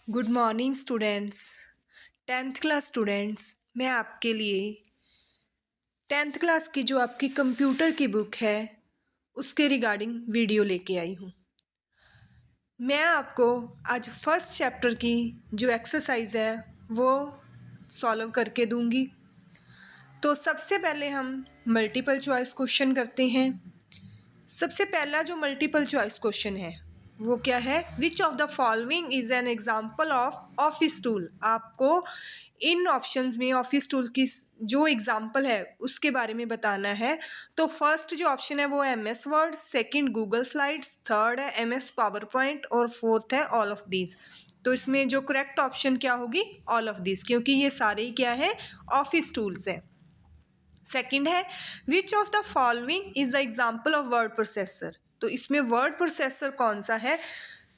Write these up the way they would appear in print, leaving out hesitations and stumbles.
Good morning students. 10th class students, मैं आपके लिए 10th क्लास की जो आपकी कंप्यूटर की बुक है उसके रिगार्डिंग वीडियो लेके आई हूँ। मैं आपको आज फर्स्ट चैप्टर की जो एक्सरसाइज है वो सॉल्व करके दूंगी। तो सबसे पहले हम मल्टीपल चॉइस क्वेश्चन करते हैं। सबसे पहला जो मल्टीपल चॉइस क्वेश्चन है वो क्या है, विच of the following is an example of office tool. आपको इन ऑप्शंस में ऑफिस टूल की जो एग्जाम्पल है उसके बारे में बताना है। तो फर्स्ट जो ऑप्शन है वो है MS word, second Google slides, third है MS पावर पॉइंट और फोर्थ है ऑल ऑफ दीज। तो इसमें जो करेक्ट ऑप्शन क्या होगी, ऑल ऑफ दीज, क्योंकि ये सारे ही क्या है, ऑफिस टूल्स हैं। सेकंड है विच of the following is the example of word processor. तो इसमें वर्ड प्रोसेसर कौन सा है,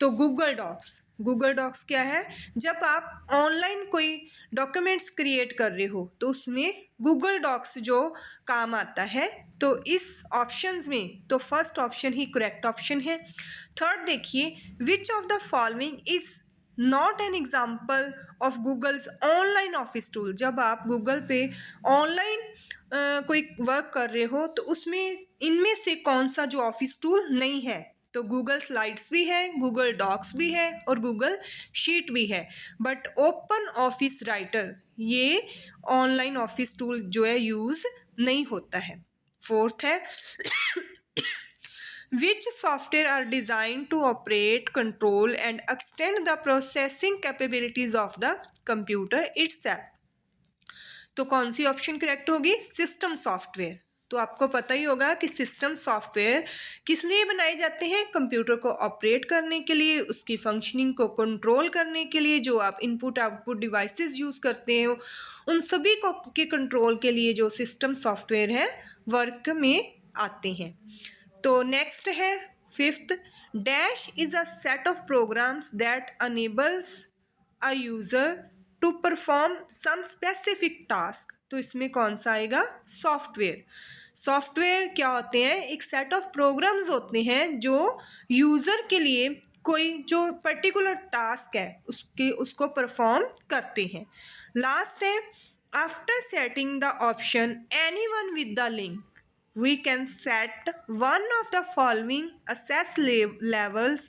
तो गूगल डॉक्स। गूगल डॉक्स क्या है, जब आप ऑनलाइन कोई डॉक्यूमेंट्स क्रिएट कर रहे हो तो उसमें गूगल डॉक्स जो काम आता है। तो इस ऑप्शंस में तो फर्स्ट ऑप्शन ही करेक्ट ऑप्शन है। थर्ड देखिए, which of the following is not an example of Google's online office tool. जब आप गूगल पे ऑनलाइन कोई वर्क कर रहे हो तो उसमें इनमें से कौन सा जो ऑफिस टूल नहीं है, तो गूगल स्लाइड्स भी है, गूगल डॉक्स भी है और गूगल शीट भी है, बट ओपन ऑफिस राइटर ये ऑनलाइन ऑफिस टूल जो है यूज़ नहीं होता है। फोर्थ है which software are designed to operate, control and extend the processing capabilities of the computer itself। तो कौन सी ऑप्शन करेक्ट होगी, सिस्टम सॉफ्टवेयर। तो आपको पता ही होगा कि सिस्टम सॉफ्टवेयर किस लिए बनाए जाते हैं, कंप्यूटर को ऑपरेट करने के लिए, उसकी फंक्शनिंग को कंट्रोल करने के लिए। जो आप इनपुट आउटपुट डिवाइसेस यूज़ करते हो उन सभी को के कंट्रोल के लिए जो सिस्टम सॉफ्टवेयर है वर्क में आते हैं। तो नेक्स्ट है fifth, dash is a set of programs that enables a user to perform some specific task. तो इसमें कौन सा आएगा, सॉफ्टवेयर। सॉफ्टवेयर क्या होते हैं, एक सेट ऑफ प्रोग्राम्स होते हैं जो यूजर के लिए कोई जो पर्टिकुलर टास्क है उसको परफॉर्म करते हैं। लास्ट है, after setting the option anyone with the link we can set one of the following access levels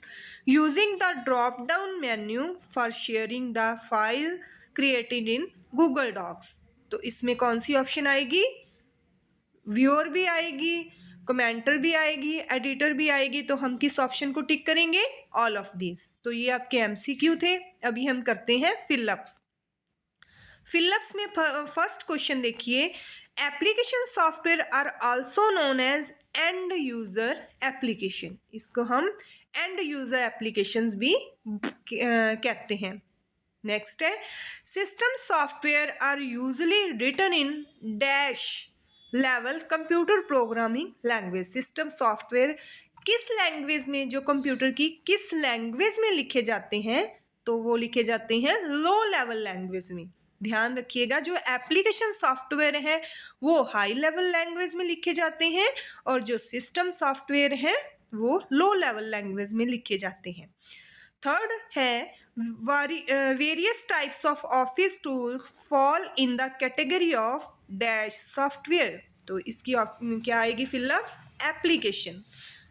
using the drop down menu for sharing the file created in Google Docs। तो इसमें कौन C option आएगी, viewer भी आएगी, commenter भी आएगी, editor भी आएगी। तो हम किस ऑप्शन को टिक करेंगे, ऑल ऑफ दीज। तो ये आपके MCQ थे। अभी हम करते हैं फिलअप्स। फिलअप्स में फर्स्ट क्वेश्चन देखिए, application software are also known as end user application. इसको हम एंड यूजर एप्लीकेशंस भी कहते हैं। नेक्स्ट है, system software are usually written in dash level computer programming language. System software किस लैंग्वेज में, जो कंप्यूटर की किस लैंग्वेज में लिखे जाते हैं, तो वो लिखे जाते हैं लो लेवल लैंग्वेज में। ध्यान रखिएगा, जो एप्लीकेशन सॉफ्टवेयर है वो हाई लेवल लैंग्वेज में लिखे जाते हैं और जो सिस्टम सॉफ्टवेयर है वो लो लेवल लैंग्वेज में लिखे जाते हैं। थर्ड है, various types of office tool fall in the category of dash software. तो इसकी क्या आएगी फिलअप्स, एप्लीकेशन।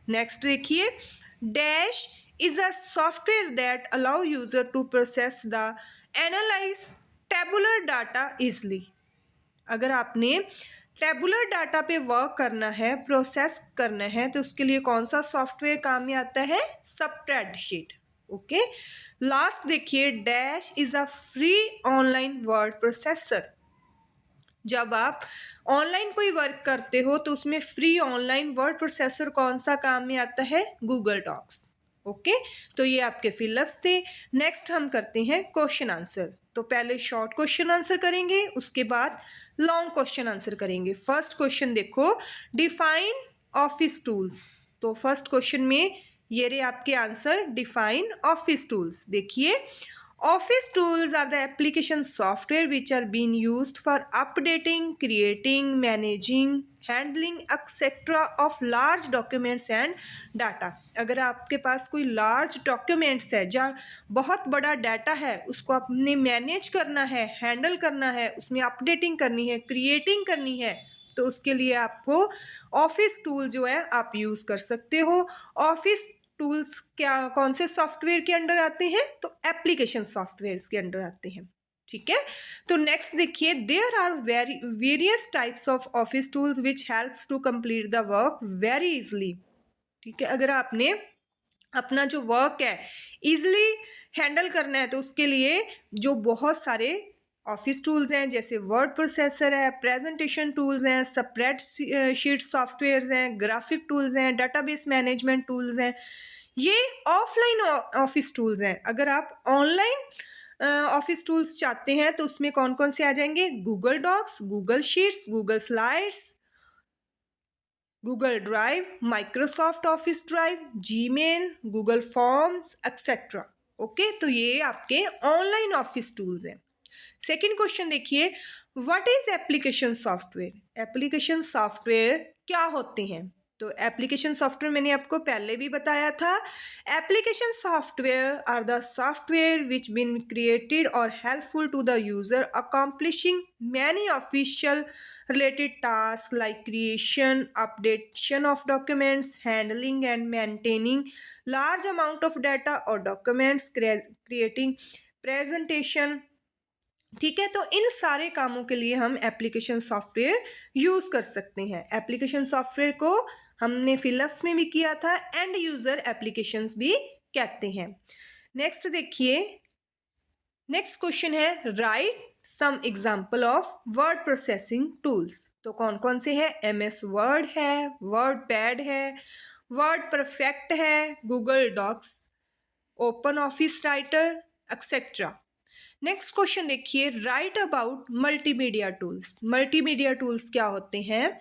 नेक्स्ट देखिए, dash is a software that allow user to process the analyse tabular data easily. अगर आपने टेबुलर डाटा पे work करना है, प्रोसेस करना है, तो उसके लिए कौन सा सॉफ्टवेयर काम में आता है, स्प्रेडशीट। ओके। लास्ट देखिए, dash is a free online word processor. जब आप ऑनलाइन कोई वर्क करते हो तो उसमें फ्री ऑनलाइन वर्ड प्रोसेसर कौन सा काम में आता है, गूगल डॉक्स। ओके। तो ये आपके फिलअप्स थे। नेक्स्ट हम करते हैं क्वेश्चन आंसर। तो पहले शॉर्ट क्वेश्चन आंसर करेंगे, उसके बाद लॉन्ग क्वेश्चन आंसर करेंगे। फर्स्ट क्वेश्चन देखो, डिफाइन ऑफिस टूल्स। तो फर्स्ट क्वेश्चन में ये रहे आपके आंसर, डिफाइन ऑफिस टूल्स। देखिए, Office tools are the application software which are being used for updating, creating, managing, handling etcetera of large documents and data. अगर आपके पास कोई लार्ज डॉक्यूमेंट्स है जहाँ बहुत बड़ा डाटा है, उसको आपने मैनेज करना है, हैंडल करना है, उसमें अपडेटिंग करनी है, क्रिएटिंग करनी है, तो उसके लिए आपको ऑफिस टूल जो है आप यूज़ कर सकते हो। ऑफिस टूल्स क्या कौन से सॉफ्टवेयर के अंडर आते हैं? तो एप्लीकेशन सॉफ्टवेयर के अंडर आते हैं। ठीक है, तो नेक्स्ट देखिए, there are various types of office tools which helps to complete the work very easily. ठीक है, अगर आपने अपना जो वर्क है इजली हैंडल करना है तो उसके लिए जो बहुत सारे ऑफिस टूल्स हैं, जैसे वर्ड प्रोसेसर है, प्रेजेंटेशन टूल्स हैं, स्प्रेड शीट सॉफ्टवेयर्स हैं, ग्राफिक टूल्स हैं, डाटाबेस मैनेजमेंट टूल्स हैं, ये ऑफलाइन ऑफिस टूल्स हैं। अगर आप ऑनलाइन ऑफिस टूल्स चाहते हैं तो उसमें कौन कौन से आ जाएंगे? Google docs, Google Sheets, Google Slides, Google Drive, Microsoft Office Drive, Gmail, Google Forms etcetera. Okay, तो ये आपके ऑनलाइन ऑफिस टूल्स हैं। सेकेंड क्वेश्चन देखिए, what is application software? Application software क्या होते हैं? तो एप्लीकेशन सॉफ्टवेयर मैंने आपको पहले भी बताया था। Application software are the software which been created और helpful to the user accomplishing many official related tasks like creation, updation of documents, handling and maintaining large amount of data or documents, creating presentation। ठीक है, तो इन सारे कामों के लिए हम application software use कर सकते हैं। एप्लीकेशन सॉफ्टवेयर को हमने फिलअप्स में भी किया था, एंड यूज़र एप्लीकेशंस भी कहते हैं। नेक्स्ट देखिए, नेक्स्ट क्वेश्चन है, write some example of word processing tools. तो कौन कौन से हैं? MS वर्ड है, वर्ड पैड है, वर्ड परफेक्ट है, Google Docs, open office writer etcetera. Next question देखिए, write about multimedia tools. Multimedia tools क्या होते हैं?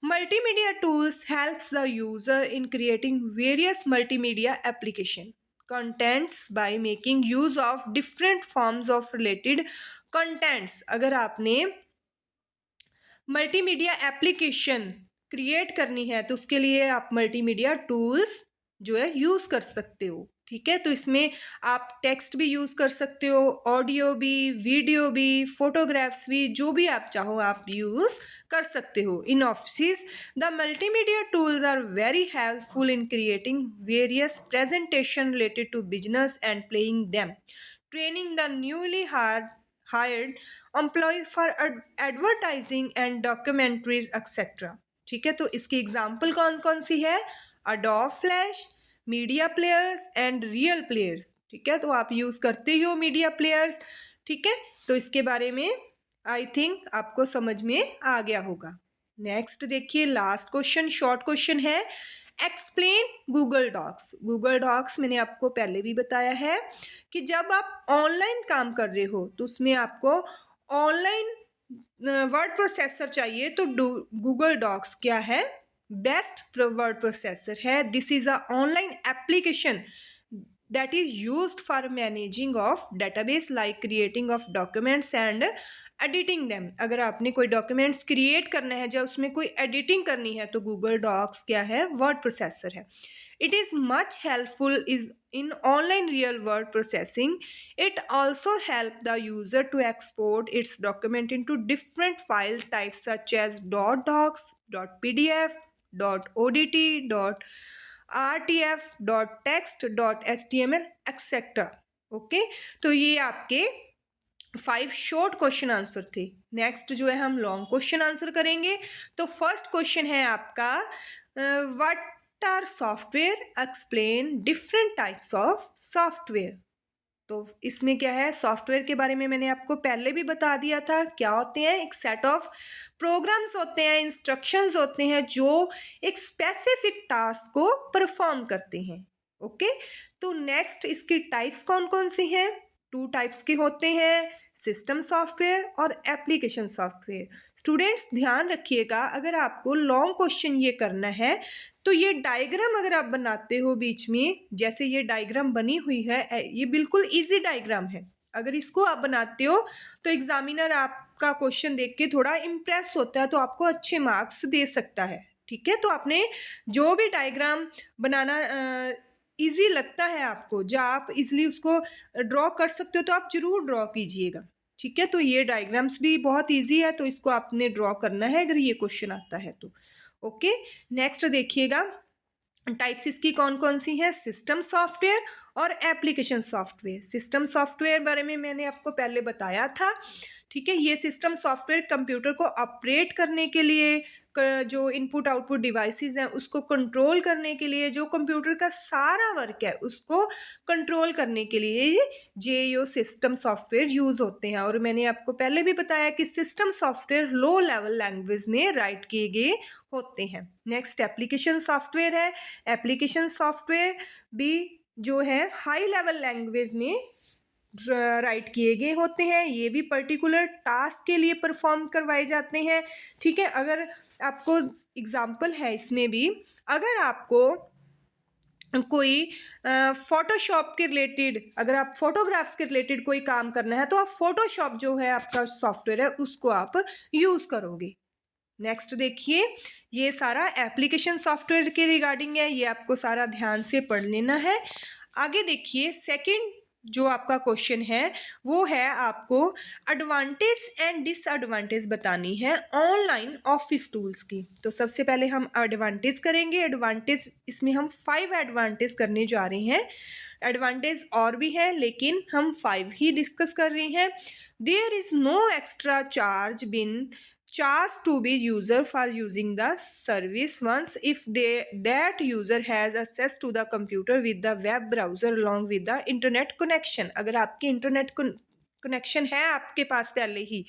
Multimedia tools helps the user in creating various multimedia application contents by making use of different forms of related contents। अगर आपने multimedia application create करनी है तो उसके लिए आप मल्टीमीडिया टूल्स जो है यूज़ कर सकते हो। ठीक है, तो इसमें आप टेक्स्ट भी यूज़ कर सकते हो, ऑडियो भी, वीडियो भी, फोटोग्राफ्स भी, जो भी आप चाहो आप यूज़ कर सकते हो। In office the multimedia tools are very helpful in creating various presentation related to business and playing them, training the newly hired employees for advertising and documentaries etc। ठीक है, तो इसकी एग्जाम्पल कौन कौन सी है? Adobe flash, media players and real players. ठीक है, तो आप यूज़ करते ही हो मीडिया प्लेयर्स। ठीक है, तो इसके बारे में आई थिंक आपको समझ में आ गया होगा। नेक्स्ट देखिए, लास्ट क्वेश्चन, शॉर्ट क्वेश्चन है, explain Google docs. Google Docs मैंने आपको पहले भी बताया है कि जब आप ऑनलाइन काम कर रहे हो तो उसमें आपको ऑनलाइन वर्ड प्रोसेसर चाहिए, तो गूगल डॉक्स क्या है? बेस्ट वर्ड प्रोसेसर है। This is a online application that is used for managing of database like creating of documents and editing them। अगर आपने कोई डॉक्यूमेंट्स क्रिएट करना है या उसमें कोई एडिटिंग करनी है तो गूगल डॉक्स क्या है? वर्ड प्रोसेसर है। It is much helpful is in online real word processing। It also help the user to export its document into different file types such as .docs, .pdf, .odt, .rtf, .text, .html etcetera. Okay, तो ये आपके 5 short question answer थे। Next जो है हम long question answer करेंगे। तो first question है आपका, what are software, explain different types of software. तो इसमें क्या है? सॉफ्टवेयर के बारे में मैंने आपको पहले भी बता दिया था। क्या होते हैं? एक सेट ऑफ प्रोग्राम्स होते हैं, इंस्ट्रक्शंस होते हैं जो एक स्पेसिफिक टास्क को परफॉर्म करते हैं। ओके, तो नेक्स्ट इसकी टाइप्स कौन कौन सी हैं? टू टाइप्स के होते हैं, सिस्टम सॉफ्टवेयर और एप्लीकेशन सॉफ्टवेयर। स्टूडेंट्स ध्यान रखिएगा, अगर आपको लॉन्ग क्वेश्चन ये करना है तो ये डायग्राम अगर आप बनाते हो बीच में, जैसे ये डायग्राम बनी हुई है, ये बिल्कुल ईजी डायग्राम है। अगर इसको आप बनाते हो तो एग्जामिनर आपका क्वेश्चन देख के थोड़ा इम्प्रेस होता है, तो आपको अच्छे मार्क्स दे सकता है। ठीक है, तो आपने जो भी डायग्राम बनाना इजी लगता है आपको, जो आप इजीली उसको ड्रॉ कर सकते हो, तो आप जरूर ड्रॉ कीजिएगा। ठीक है, तो ये डायग्राम्स भी बहुत इजी है, तो इसको आपने ड्रॉ करना है अगर ये क्वेश्चन आता है तो। ओके, नेक्स्ट देखिएगा, टाइप्स इसकी कौन कौन सी हैं, सिस्टम सॉफ्टवेयर और एप्लीकेशन सॉफ्टवेयर। सिस्टम सॉफ्टवेयर बारे में मैंने आपको पहले बताया था। ठीक है, ये सिस्टम सॉफ्टवेयर कंप्यूटर को ऑपरेट करने के लिए, जो इनपुट आउटपुट डिवाइसेस हैं उसको कंट्रोल करने के लिए, जो कंप्यूटर का सारा वर्क है उसको कंट्रोल करने के लिए ये सिस्टम सॉफ्टवेयर यूज़ होते हैं। और मैंने आपको पहले भी बताया कि system software low level language में राइट किए गए होते हैं। नेक्स्ट एप्लीकेशन सॉफ्टवेयर है। एप्लीकेशन सॉफ्टवेयर भी जो है हाई लेवल लैंग्वेज में राइट किए गए होते हैं। ये भी पर्टिकुलर टास्क के लिए परफॉर्म करवाए जाते हैं। ठीक है, अगर आपको एग्जाम्पल है इसमें भी, अगर आपको कोई फोटोशॉप के रिलेटेड, अगर आप फोटोग्राफ्स के रिलेटेड कोई काम करना है तो आप फोटोशॉप जो है आपका सॉफ्टवेयर है उसको आप यूज़ करोगे। नेक्स्ट देखिए, ये सारा एप्लीकेशन सॉफ्टवेयर के रिगार्डिंग है, ये आपको सारा ध्यान से पढ़ लेना है। आगे देखिए, सेकंड जो आपका क्वेश्चन है वो है आपको एडवांटेज एंड डिसएडवांटेज बतानी है ऑनलाइन ऑफिस टूल्स की। तो सबसे पहले हम एडवांटेज करेंगे। एडवांटेज इसमें हम 5 एडवांटेज करने जा रहे हैं। एडवांटेज और भी है लेकिन हम 5 ही डिस्कस कर रहे हैं। There is no extra charge been charged to be user for using the service once if that user has access to the computer with the web browser along with the internet connection। अगर आपकी internet connection है आपके पास पहले ही,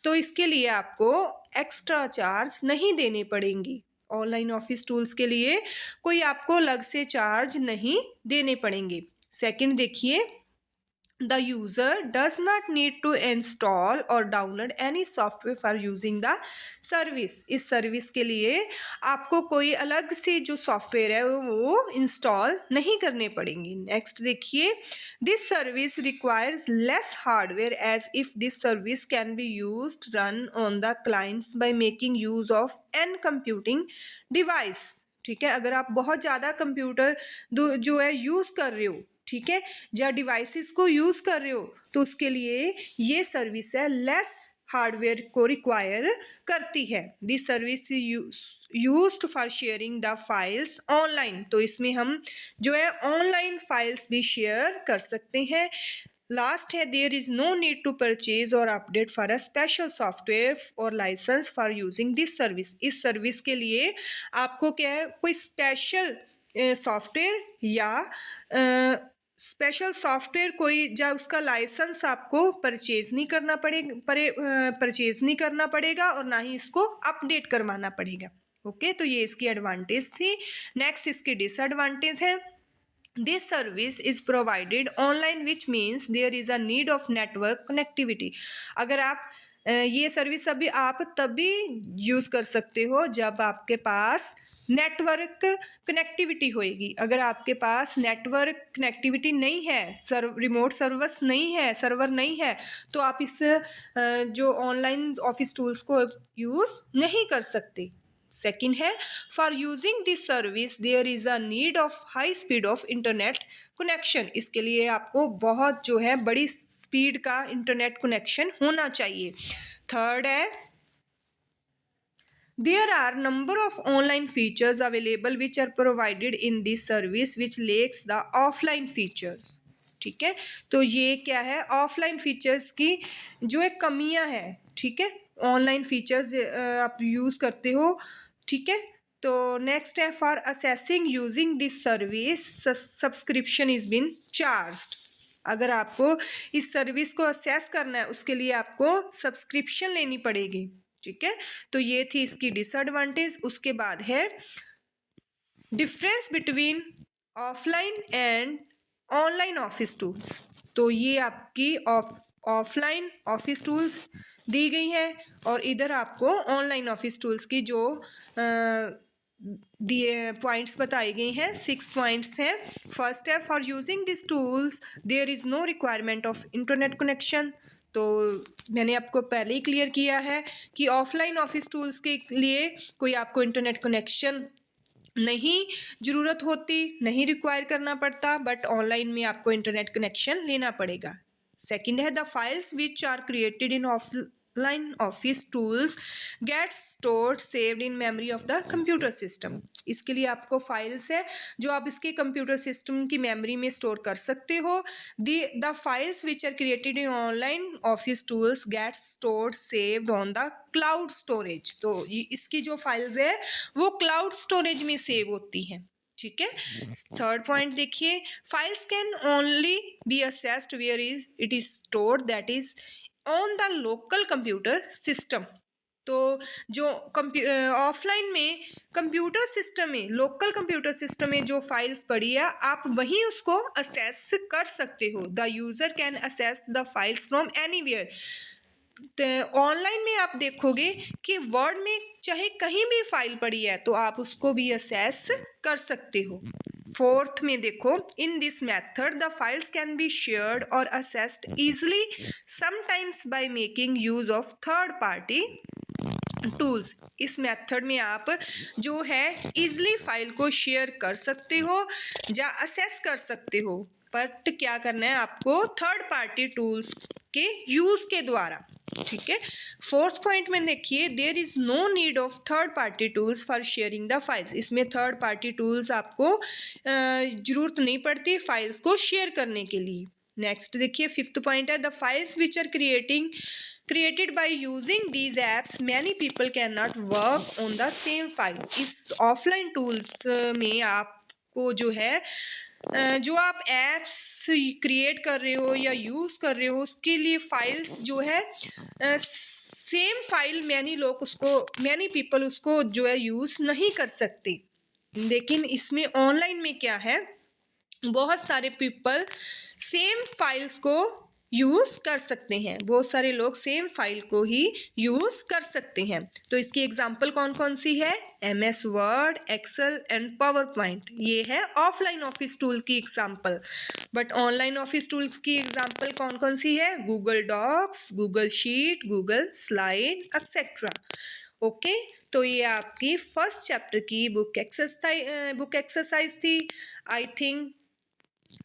तो इसके लिए आपको extra charge नहीं देने पड़ेंगी। ऑनलाइन ऑफिस टूल्स के लिए कोई आपको अलग से चार्ज नहीं देने पड़ेंगे। सेकंड देखिए, the user does not need to install or download any software for using the service। इस सर्विस के लिए आपको कोई अलग से जो सॉफ्टवेयर है वो इंस्टॉल नहीं करने पड़ेंगे। नेक्स्ट देखिए, this service requires less hardware as if this service can be used run on the clients by making use of an computing device. ठीक है, अगर आप बहुत ज़्यादा कंप्यूटर जो है यूज़ कर रहे हो, ठीक है, या डिवाइसेस को यूज़ कर रहे हो, तो उसके लिए ये सर्विस है लेस हार्डवेयर को रिक्वायर करती है। This service used for sharing the files online. तो इसमें हम जो है ऑनलाइन फाइल्स भी शेयर कर सकते हैं। लास्ट है, there is no need to purchase और update for a special software और license for using this service. इस सर्विस के लिए आपको क्या है, कोई स्पेशल सॉफ्टवेयर या स्पेशल सॉफ्टवेयर कोई या उसका लाइसेंस आपको परचेज नहीं करना पड़ेगा और ना ही इसको अपडेट करवाना पड़ेगा। ओके, तो ये इसकी एडवांटेज थी। नेक्स्ट इसकी डिसएडवांटेज है, this service is provided online which means there is a need of network connectivity. अगर आप ये सर्विस आप तभी यूज़ कर सकते हो जब आपके पास नेटवर्क कनेक्टिविटी होएगी। अगर आपके पास नेटवर्क कनेक्टिविटी नहीं है, रिमोट सर्वर नहीं है, तो आप इस जो ऑनलाइन ऑफिस टूल्स को यूज़ नहीं कर सकते। सेकंड है, for using this service there is a need of high speed of internet connection. इसके लिए आपको बहुत जो है बड़ी स्पीड का इंटरनेट कनेक्शन होना चाहिए। थर्ड है, there are number of online features available which are provided in this service which lacks the offline features। ठीक है, तो ये क्या है, ऑफलाइन फीचर्स की जो है कमियां हैं। ठीक है, ऑनलाइन फीचर्स आप यूज़ करते हो। ठीक है, तो नेक्स्ट है, for assessing using this service subscription is been charged. अगर आपको इस सर्विस को असेस करना है उसके लिए आपको सब्सक्रिप्शन लेनी पड़ेगी। ठीक है, तो ये थी इसकी डिसएडवांटेज। उसके बाद है difference between offline and online office tools. तो ये आपकी ऑफलाइन ऑफिस टूल्स दी गई है और इधर आपको ऑनलाइन ऑफिस टूल्स की जो दिए पॉइंट्स बताए गए हैं 6 पॉइंट्स हैं। फर्स्ट है for using this tools there is no requirement of internet connection. तो मैंने आपको पहले ही क्लियर किया है कि ऑफलाइन ऑफिस टूल्स के लिए कोई आपको इंटरनेट कनेक्शन नहीं ज़रूरत होती, नहीं रिक्वायर करना पड़ता, बट ऑनलाइन में आपको इंटरनेट कनेक्शन लेना पड़ेगा। सेकंड है the files which are created in offline office tools get stored saved in memory of the computer system. इसके लिए आपको फाइल्स है जो आप इसके कंप्यूटर सिस्टम की मेमोरी में स्टोर कर सकते हो। The files which are created in online office tools get stored saved on the cloud storage. तो इसकी जो फाइल्स है वो क्लाउड स्टोरेज में सेव होती हैं। ठीक है। थर्ड पॉइंट देखिए, files can only be accessed where is it is stored that is on the local computer system. तो जो ऑफलाइन में कंप्यूटर सिस्टम में, लोकल कंप्यूटर सिस्टम में जो फाइल्स पड़ी है आप वहीं उसको असेस कर सकते हो। The user can assess the files from anywhere. Online में आप देखोगे कि वर्ड में चाहे कहीं भी फाइल पड़ी है तो आप उसको भी असेस कर सकते हो। फोर्थ में देखो, in this method the files can be shared और accessed easily sometimes by making use of third party tools. इस मेथड में आप जो है इजली फाइल को शेयर कर सकते हो या असेस कर सकते हो, बट क्या करना है आपको थर्ड पार्टी टूल्स के यूज़ के द्वारा। ठीक है। फोर्थ पॉइंट में देखिए, there is no need of third party tools for sharing the files. इसमें थर्ड पार्टी टूल्स आपको ज़रूरत नहीं पड़ती फाइल्स को शेयर करने के लिए। नेक्स्ट देखिए, फिफ्थ पॉइंट है the files which are created by using these apps many people cannot work on the same file। इस ऑफलाइन टूल्स में आपको जो है जो आप एप्स क्रिएट कर रहे हो या यूज़ कर रहे हो उसके लिए फाइल्स जो है सेम फाइल मैनी पीपल उसको जो है यूज़ नहीं कर सकते। लेकिन इसमें ऑनलाइन में क्या है, बहुत सारे पीपल सेम फाइल्स को यूज़ कर सकते हैं, बहुत सारे लोग सेम फाइल को ही यूज़ कर सकते हैं। तो इसकी एग्जांपल कौन कौन सी है, MS Word, Excel and PowerPoint. ये है ऑफलाइन ऑफिस टूल की example. But online office tools की एग्जांपल कौन कौन सी है, Google docs, Google sheet, Google slide etcetera. Okay, तो ये आपकी फर्स्ट चैप्टर की बुक एक्सरसाइज थी। आई थिंक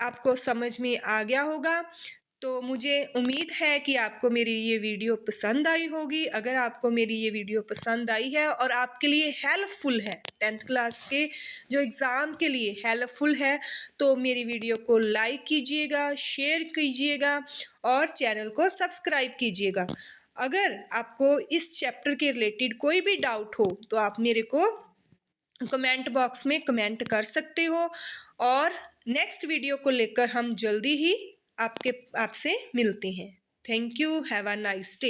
आपको समझ में आ गया होगा। तो मुझे उम्मीद है कि आपको मेरी ये वीडियो पसंद आई होगी। अगर आपको मेरी ये वीडियो पसंद आई है और आपके लिए हेल्पफुल है, 10th क्लास के जो एग्ज़ाम के लिए हेल्पफुल है, तो मेरी वीडियो को लाइक कीजिएगा, शेयर कीजिएगा और चैनल को सब्सक्राइब कीजिएगा। अगर आपको इस चैप्टर के रिलेटेड कोई भी डाउट हो तो आप मेरे को कमेंट बॉक्स में कमेंट कर सकते हो और नेक्स्ट वीडियो को लेकर हम जल्दी ही आपसे मिलते हैं। Thank you, have a nice day.